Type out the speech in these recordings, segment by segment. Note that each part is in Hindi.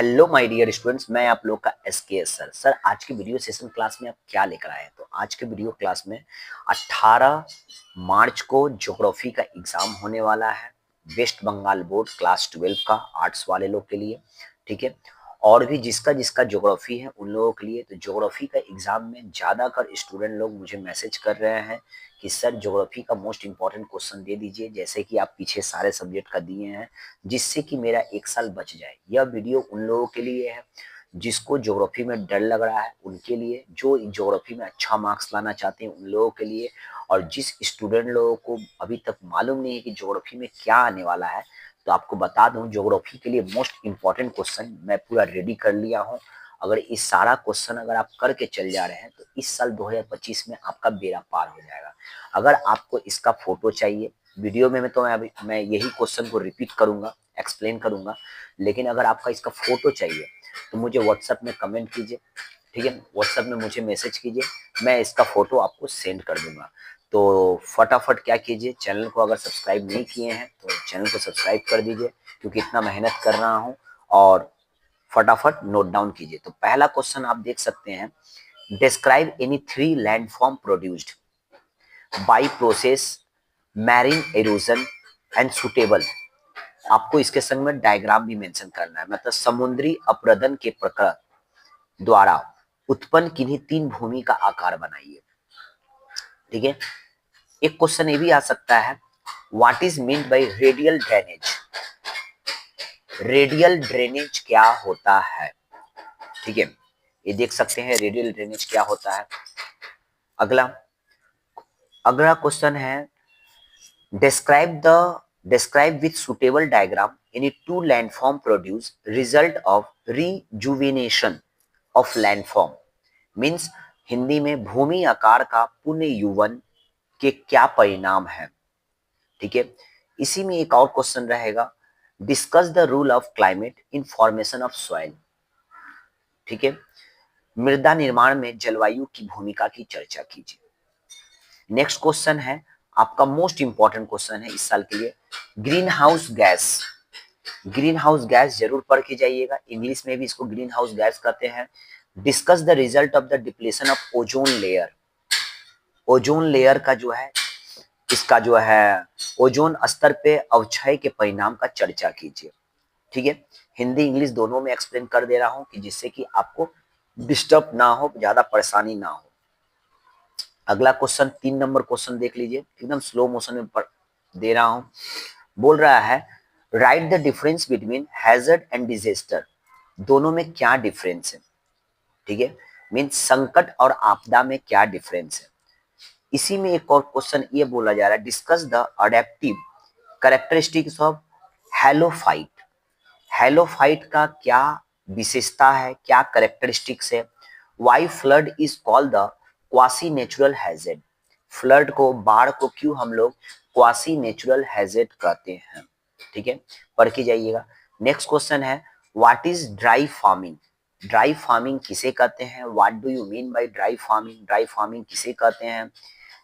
हेलो माय डियर स्टूडेंट्स, मैं आप लोग का एसकेएस सर। आज के वीडियो सेशन क्लास में आप क्या लेकर आए हैं? तो आज के वीडियो क्लास में 18 मार्च को ज्योग्राफी का एग्जाम होने वाला है, वेस्ट बंगाल बोर्ड क्लास 12 का आर्ट्स वाले लोग के लिए। ठीक है, और भी जिसका जिसका ज्योग्राफी है उन लोगों के लिए। तो ज्योग्राफी का एग्जाम में ज़्यादातर स्टूडेंट लोग मुझे मैसेज कर रहे हैं कि सर ज्योग्राफी का मोस्ट इंपॉर्टेंट क्वेश्चन दे दीजिए, जैसे कि आप पीछे सारे सब्जेक्ट का दिए हैं, जिससे कि मेरा एक साल बच जाए। यह वीडियो उन लोगों के लिए है जिसको ज्योग्राफी में डर लग रहा है, उनके लिए, जो ज्योग्राफी में अच्छा मार्क्स लाना चाहते हैं उन लोगों के लिए, और जिस स्टूडेंट लोगों को अभी तक मालूम नहीं है कि ज्योग्राफी में क्या आने वाला है। तो आपको बता दूं, ज्योग्राफी के लिए मोस्ट इंपॉर्टेंट क्वेश्चन मैं पूरा रेडी कर लिया हूं। अगर इस सारा क्वेश्चन अगर आप करके चल जा रहे हैं तो इस साल 2025 में आपका बेड़ा पार हो जाएगा। अगर आपको इसका फोटो चाहिए, वीडियो में मैं यही क्वेश्चन को रिपीट करूंगा, एक्सप्लेन करूंगा, लेकिन अगर आपका इसका फोटो चाहिए तो मुझे व्हाट्सएप में कमेंट कीजिए। ठीक है, व्हाट्सएप में मुझे मैसेज कीजिए, मैं इसका फोटो आपको सेंड कर दूंगा। तो फटाफट क्या कीजिए, चैनल को अगर सब्सक्राइब नहीं किए हैं तो चैनल को सब्सक्राइब कर दीजिए, क्योंकि इतना मेहनत कर रहा हूँ। और फटाफट नोट डाउन कीजिए। तो पहला क्वेश्चन आप देख सकते हैं, describe any 3 landform produced by process marine halogen and suitable. आपको इसके संग में डायग्राम भी मेंशन करना है, मतलब समुद्री अपरदन के प्रकार द्वारा उत्पन्न किन्हीं 3 भूमि का आकार बनाइए। ठीक है, एक क्वेश्चन ये भी आ सकता है, what is mean by radial drainage. Radial drainage क्या होता है? ठीक है, ये देख सकते हैं रेडियल ड्रेनेज क्या होता है। अगला अगला क्वेश्चन है, describe with suitable diagram any 2 landform produce result of rejuvenation of landform। Means Hindi में भूमि आकार का पुनर्युवन के क्या परिणाम है। ठीक है, इसी में एक और क्वेश्चन रहेगा, discuss the rule of climate in formation of soil. ठीक है, मृदा निर्माण में जलवायु की भूमिका की चर्चा कीजिए। नेक्स्ट क्वेश्चन है, आपका मोस्ट इंपॉर्टेंट क्वेश्चन है इस साल के लिए, green house gas. Green house gas जरूर पढ़ के जाइएगा, इंग्लिश में भी इसको ग्रीन हाउस गैस कहते हैं। Discuss the result of the depletion of ozone layer. Ozone layer का जो है, इसका जो है ओजोन स्तर पे अवक्षय के परिणाम का चर्चा कीजिए। ठीक है, हिंदी इंग्लिश दोनों में एक्सप्लेन कर दे रहा हूं कि जिससे कि आपको डिस्टर्ब ना हो, ज्यादा परेशानी ना हो। अगला क्वेश्चन 3 नंबर क्वेश्चन देख लीजिए, एकदम स्लो मोशन में दे रहा हूं। बोल रहा है, right the difference between hazard and disaster. दोनों में क्या डिफरेंस है? ठीक है, मीन्स संकट और आपदा में क्या डिफरेंस है। इसी में एक और क्वेश्चन ये बोला जा रहा है, discuss the adaptive characteristics of halophyte. Halophyte का क्या विशेषता है, क्या कैरेक्टरिस्टिक्स है। Why flood is called the quasi natural hazard. Flood को, बाढ़ को क्यों हम लोग क्वासी नेचुरल हैजेड कहते हैं। ठीक है, पढ़ के जाइएगा। नेक्स्ट क्वेश्चन है, what is dry farming. Dry farming किसे कहते हैं, what do you mean by dry farming. Dry farming किसे कहते हैं।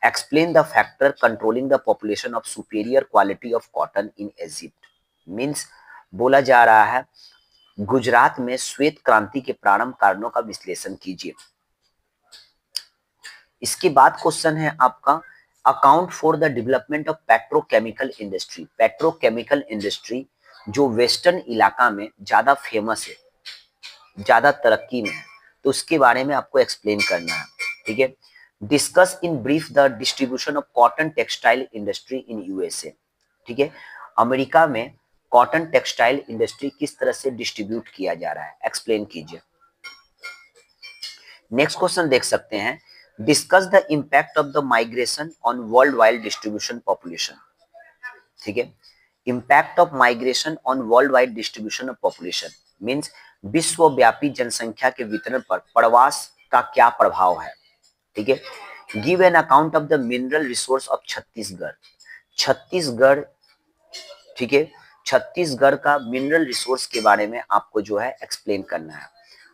Explain the factor controlling the population of superior quality of cotton in Egypt. Means बोला जा रहा है, गुजरात में श्वेत क्रांति के प्रारंभ कारणों का विश्लेषण कीजिए। इसके बाद क्वेश्चन है आपका, account for the development of petrochemical industry. Petrochemical industry जो वेस्टर्न इलाका में ज्यादा फेमस है, ज्यादा तरक्की में है, तो उसके बारे में आपको एक्सप्लेन करना है। ठीक है, discuss in brief the distribution of cotton textile industry in USA. ठीक है, अमेरिका में कॉटन टेक्सटाइल इंडस्ट्री किस तरह से डिस्ट्रीब्यूट किया जा रहा है, एक्सप्लेन कीजिए। नेक्स्ट क्वेश्चन देख सकते हैं, discuss the impact of the migration on world wide distribution population. ठीक है, impact of migration on world wide distribution of population means विश्वव्यापी जनसंख्या के वितरण पर प्रवास का क्या प्रभाव है। ठीक है, give an account of the mineral resource of Chhattisgarh. Chhattisgarh, ठीक है, छत्तीसगढ़ का मिनरल रिसोर्स के बारे में आपको जो है एक्सप्लेन करना है।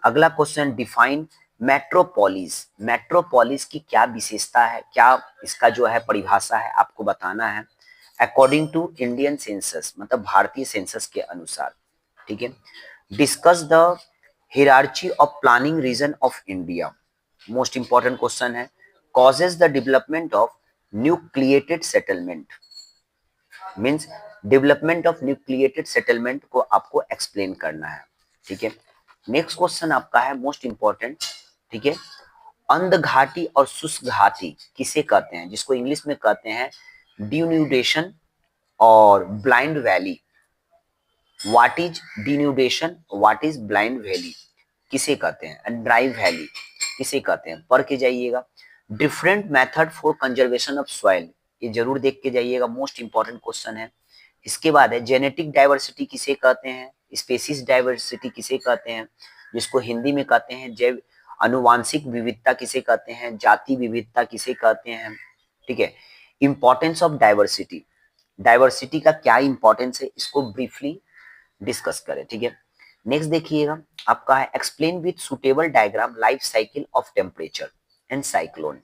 अगला क्वेश्चन, डिफाइन मेट्रोपोलिस। मेट्रोपोलिस की क्या विशेषता है, क्या इसका जो है परिभाषा है, आपको बताना है। अकॉर्डिंग टू इंडियन सेंसस, मतलब भारतीय सेंसस के अनुसार। ठीक है, discuss the hierarchy of planning region of India, most important question है। Causes the development of nucleated settlement, means development of nucleated settlement को आपको एक्सप्लेन करना है, ठीक है। नेक्स्ट क्वेश्चन आपका है मोस्ट इंपॉर्टेंट, ठीक है। अंध घाटी और शुष्क घाटी किसे कहते हैं, जिसको इंग्लिश में कहते हैं डिन्यूडेशन और blind valley. What is denudation, what is blind valley किसे कहते हैं, एंड ड्राई वैली किसे कहते हैं, पढ़ के जाइएगा। Different method for conservation of soil, ये जरूर देख के जाइएगा, मोस्ट इंपॉर्टेंट क्वेश्चन है। इसके बाद है जेनेटिक डाइवर्सिटी किसे कहते हैं, स्पेसीज डाइवर्सिटी किसे कहते हैं, जिसको हिंदी में कहते हैं जैव अनुवांशिक विविधता किसे कहते हैं, जाति विविधता किसे कहते हैं, ठीक है। इंपॉर्टेंस ऑफ डाइवर्सिटी, डाइवर्सिटी का क्या इंपॉर्टेंस है, इसको ब्रीफली डिस्कस करें, ठीक है। नेक्स्ट देखिएगा आपका है explain with suitable diagram life cycle of temperature and cyclone,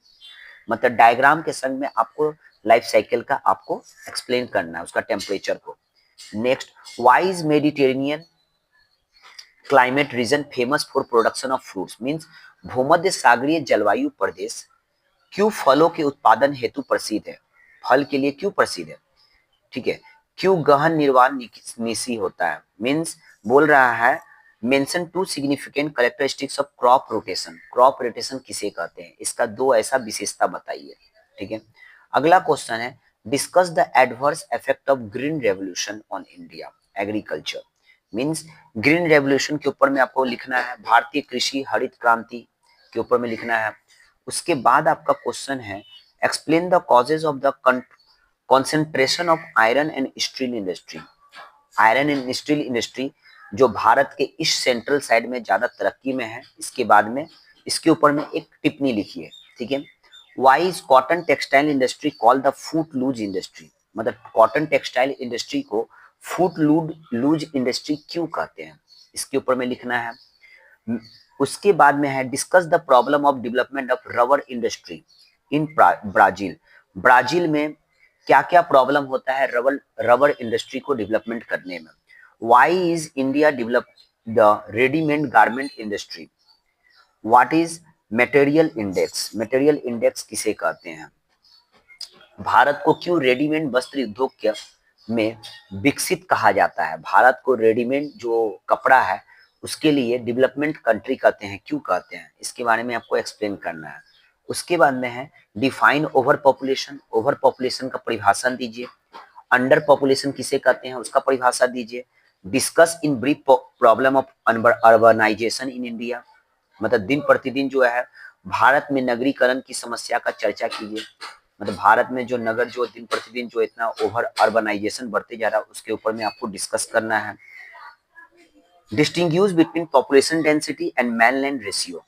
मतलब डायग्राम के संग में आपको लाइफ साइकिल का आपको एक्सप्लेन करना है, उसका टेम्परेचर को। Next, why is Mediterranean climate reason famous for production of fruits, means भूमध्य सागरीय जलवायु प्रदेश क्यों फलों के उत्पादन हेतु प्रसिद्ध है, फल के लिए क्यों प्रसिद्ध है, ठीक है। क्यों गहन निर्वाण निसी होता है, मीन्स बोल रहा है mention two significant characteristics of crop rotation, crop rotation किसे कहते हैं, इसका दो ऐसा विशेषता बताइए, ठीक है। अगला क्वेश्चन है discuss the adverse effect of green revolution on India agriculture, means green revolution के ऊपर में आपको लिखना है, भारतीय कृषि हरित क्रांति के ऊपर में लिखना है। उसके बाद आपका क्वेश्चन है explain the causes of the concentration of iron and steel industry, iron and steel industry जो भारत के ईस्ट सेंट्रल साइड में ज्यादा तरक्की में है, इसके बाद में इसके ऊपर में एक टिप्पणी लिखी है, ठीक है। Why is cotton textile industry called the footloose industry, मतलब कॉटन टेक्सटाइल इंडस्ट्री को फूट लूज इंडस्ट्री क्यों कहते हैं, इसके ऊपर में लिखना है। उसके बाद में है discuss the problem of development of rubber industry in Brazil, Brazil में क्या क्या प्रॉब्लम होता है रबर इंडस्ट्री को डेवलपमेंट करने में। Why is India develop the readymade garment industry, what is material index, material index किसे कहते हैं, भारत को क्यों रेडीमेड वस्त्र उद्योग में विकसित कहा जाता है, भारत को रेडीमेड जो कपड़ा है उसके लिए डेवलपमेंट कंट्री कहते हैं, क्यों कहते हैं, इसके बारे में आपको एक्सप्लेन करना है। उसके बाद में है define over population, over population का परिभाषा दीजिए। अंडर पॉपुलेशन किसे कहते हैं उसका परिभाषा दीजिए। Discuss in brief problem of urbanisation in India, मतलब दिन प्रतिदिन जो है भारत में नगरीकरण की समस्या का चर्चा कीजिए, मतलब भारत में जो नगर जो दिन प्रतिदिन जो इतना ओवर अर्बनाइजेशन बढ़ते जा रहा है उसके ऊपर में आपको डिस्कस करना है। Distinguish between population density and mainland ratio,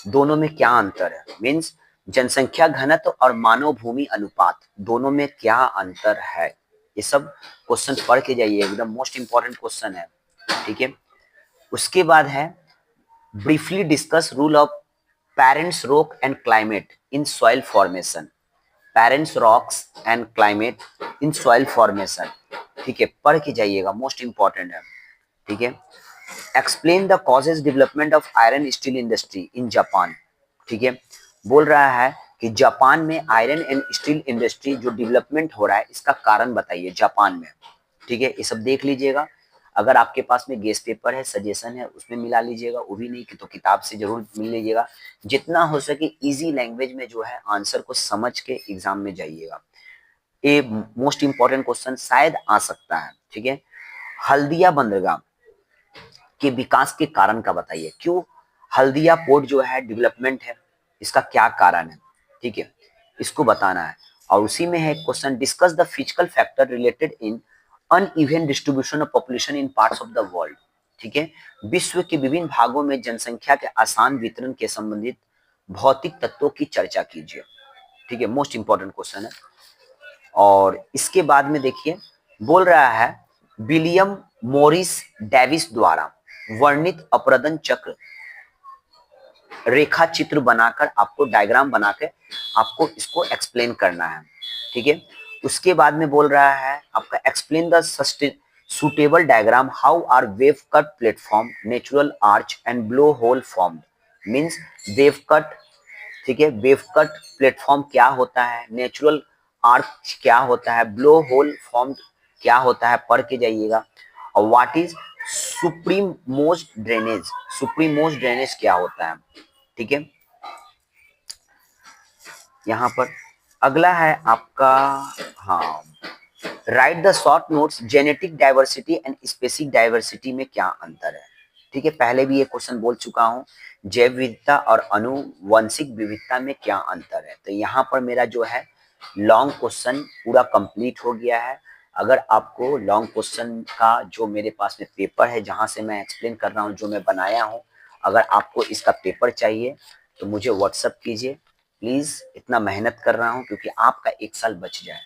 दोनों में क्या अंतर है, मीन्स जनसंख्या घनत्व और मानव भूमि अनुपात दोनों में क्या अंतर है, ये सब क्वेश्चन पढ़ के जाइए, एकदम मोस्ट इंपॉर्टेंट क्वेश्चन है, ठीक है। उसके बाद है briefly discuss rule of parents rock and climate in soil formation, parents rocks and climate in soil formation, ठीक है, पढ़ के जाइएगा, मोस्ट इंपॉर्टेंट है, ठीक है। Explain the causes development of iron steel industry in Japan, ठीक है, बोल रहा है कि जापान में आयरन एंड स्टील इंडस्ट्री जो डेवलपमेंट हो रहा है इसका कारण बताइए जापान में, ठीक है। ये सब देख लीजिएगा, अगर आपके पास में गेस्ट पेपर है सजेशन है उसमें मिला लीजिएगा, वो भी नहीं कि तो किताब से जरूर मिल लीजिएगा, जितना हो सके इजी लैंग्वेज में जो है आंसर को समझ के एग्जाम में जाइएगा, ये मोस्ट इंपॉर्टेंट क्वेश्चन शायद आ सकता है, ठीक है। हल्दिया बंदरगाह के विकास के कारण का बताइए, क्यों हल्दिया पोर्ट जो है डेवलपमेंट है, इसका क्या कारण है, ठीक है, इसको बताना है। और उसी में है question discuss the physical factor related in uneven distribution of population in parts of the world, ठीक है, विश्व के विभिन्न भागों में जनसंख्या के आसान वितरण के संबंधित भौतिक तत्वों की चर्चा कीजिए, ठीक है, मोस्ट इंपॉर्टेंट क्वेश्चन है। और इसके बाद में देखिए बोल रहा है विलियम मॉरिस डेविस द्वारा वर्णित अपरदन चक्र रेखा चित्र बनाकर आपको डायग्राम बना के आपको इसको एक्सप्लेन करना है, ठीक है। उसके बाद में बोल रहा है आपका explain the suitable diagram, how are wave cut platform, natural arch and blowhole formed. Means wave cut, ठीक है, वेव कट प्लेटफॉर्म क्या होता है, नेचुरल आर्च क्या होता है, ब्लो होल फॉर्म्ड क्या होता है, पढ़ के जाइएगा। और what is supreme most drainage, supreme most drainage क्या होता है, ठीक है। यहाँ पर अगला है आपका, हाँ, right the short notes, genetic diversity and स्पेसिक diversity में क्या अंतर है, ठीक है। पहले भी ये क्वेश्चन बोल चुका हूँ, जैव विविधता और आनुवंशिक विविधता में क्या अंतर है। तो यहाँ पर मेरा जो है लॉन्ग क्वेश्चन पूरा कंप्लीट हो गया है। अगर आपको लॉन्ग क्वेश्चन का जो मेरे पास में पेपर है जहाँ से मैं एक्सप्लेन कर रहा हूँ, जो मैं बनाया हूँ, अगर आपको इसका पेपर चाहिए तो मुझे व्हाट्सअप कीजिए प्लीज। इतना मेहनत कर रहा हूँ क्योंकि आपका 1 साल बच जाए।